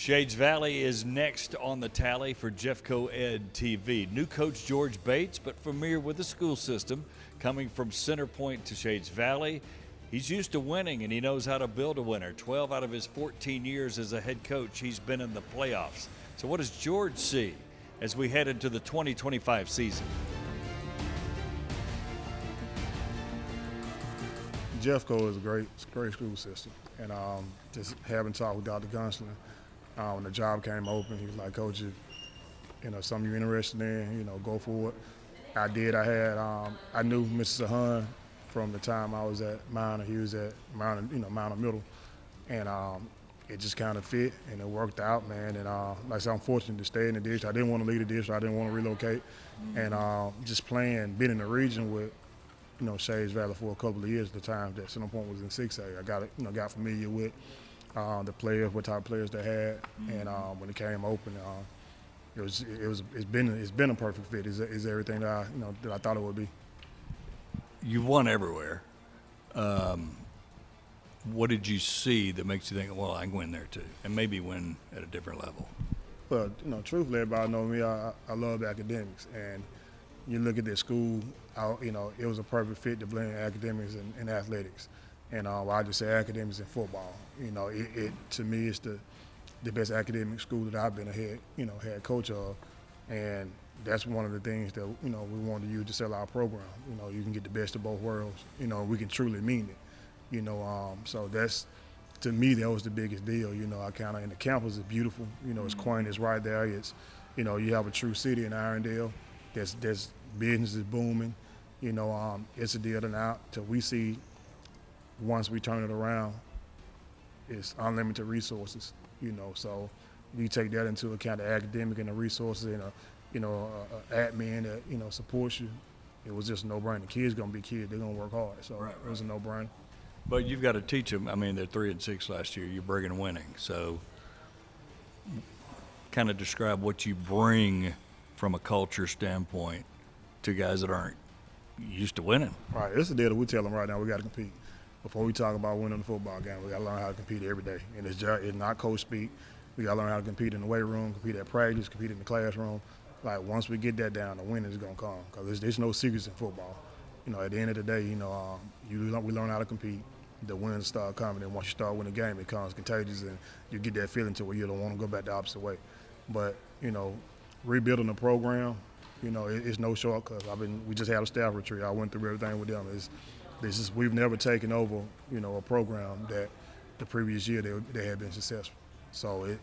Shades Valley is next on the tally for Jeffco Ed TV. New coach George Bates, but familiar with the school system, coming from Center Point to Shades Valley. He's used to winning, and he knows how to build a winner. 12 out of his 14 years as a head coach, he's been in the playoffs. So what does George see as we head into the 2025 season? Jeffco is a great school system, and just having talked with Dr. Gunsler, when the job came open, he was like, "Coach, if something you're interested in, go for it." I did. I knew Mr. Sahan from the time I was at Minor. He was at Minor, Minor Middle, and it just kind of fit, and it worked out, man. And like I said, I'm fortunate to stay in the district. I didn't want to leave the district. I didn't want to relocate, and just being in the region with Shades Valley for a couple of years at the time that Center Point was in 6A. I got familiar with the players, what type of players they had, and when it came open, it's been a perfect fit. Is everything that I thought it would be. You've won everywhere. What did you see that makes you think, well, I can win there too, and maybe win at a different level? Well, truthfully, everybody knows me. I love academics, and you look at this school, it was a perfect fit to blend academics and athletics. And I just say academics and football. It to me, it's the best academic school that I've been a head coach of. And that's one of the things that, we want to use to sell our program. You can get the best of both worlds. We can truly mean it. So that's, to me, that was the biggest deal. And the campus is beautiful. It's quaint, it's right there. It's, you have a true city in Irondale. There's business is booming. It's a deal and out till we see. Once we turn it around, it's unlimited resources. So you take that into account, the academic and the resources, and admin that supports you. It was just a no-brainer. Kids gonna be kids. They're gonna work hard. So right. It was a no-brainer. But you've got to teach them. I mean, they're 3-6 last year. You're bringing winning. So kind of describe what you bring from a culture standpoint to guys that aren't used to winning. Right. It's the deal that we tell them right now. We got to compete. Before we talk about winning the football game, we got to learn how to compete every day. And it's not coach speak. We got to learn how to compete in the weight room, compete at practice, compete in the classroom. Like, once we get that down, the winning is going to come. Because there's no secrets in football. At the end of the day, we learn how to compete. The wins start coming. And once you start winning the game, it becomes contagious. And you get that feeling to where you don't want to go back the opposite way. But, rebuilding the program, it's no shortcut. We just had a staff retreat. I went through everything with them. We've never taken over, a program that the previous year they had been successful. So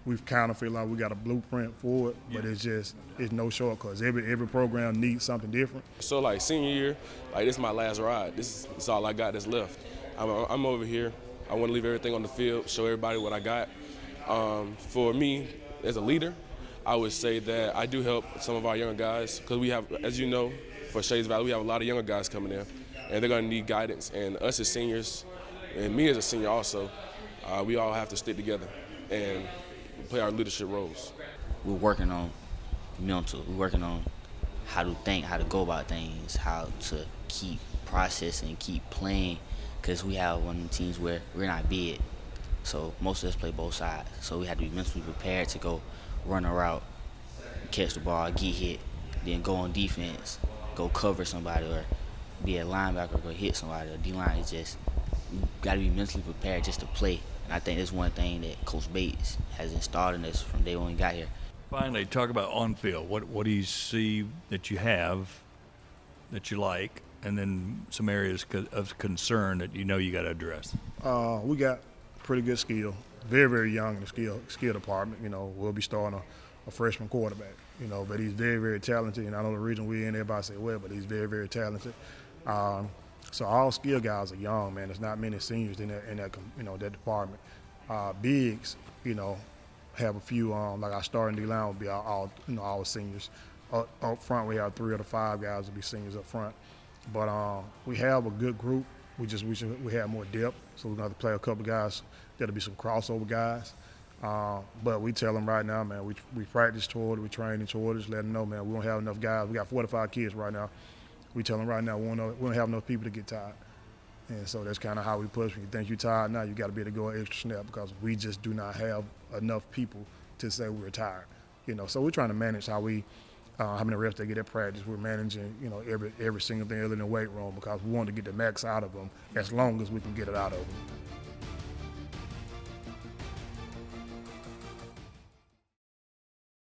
we've kind of feel like we got a blueprint for it, but it's no shortcuts. Every program needs something different. So like senior year, this is my last ride. This is all I got that's left. I'm over here. I want to leave everything on the field, show everybody what I got. For me, as a leader, I would say that I do help some of our younger guys because we have, as you know, for Shades Valley, we have a lot of younger guys coming in, and they're going to need guidance. And us as seniors, and me as a senior also, we all have to stick together and play our leadership roles. We're working on mental. We're working on how to think, how to go about things, how to keep processing, keep playing, because we have one of the teams where we're not big. So most of us play both sides. So we have to be mentally prepared to go run a route, catch the ball, get hit, then go on defense, go cover somebody, or be a linebacker, go hit somebody. Or D-line is just, you got to be mentally prepared just to play. And I think that's one thing that Coach Bates has installed in us from day one we got here. Finally, talk about on-field. What do you see that you have that you like, and then some areas of concern that you got to address? We got pretty good skill. Very, very young in the skill department. We'll be starting a freshman quarterback. But he's very, very talented. And I know the reason we're in, everybody say, well, but he's very, very talented. So all skill guys are young, man. There's not many seniors in that department. Bigs, have a few. Like our starting D-line will be all seniors. Up front, we have 3 of the 5 guys will be seniors up front. But we have a good group. We just wish we had more depth. So we're going to have to play a couple guys. There'll be some crossover guys. But we tell them right now, man, we practice toward it, we train toward it, just let them know, man, we don't have enough guys. We got 45 kids right now. We tell them right now we don't have enough people to get tired. And so that's kind of how we push. When you think you're tired now, you got to be able to go an extra snap because we just do not have enough people to say we're tired. So we're trying to manage how many reps they get at practice. We're managing, every single thing other than the weight room because we want to get the max out of them as long as we can get it out of them.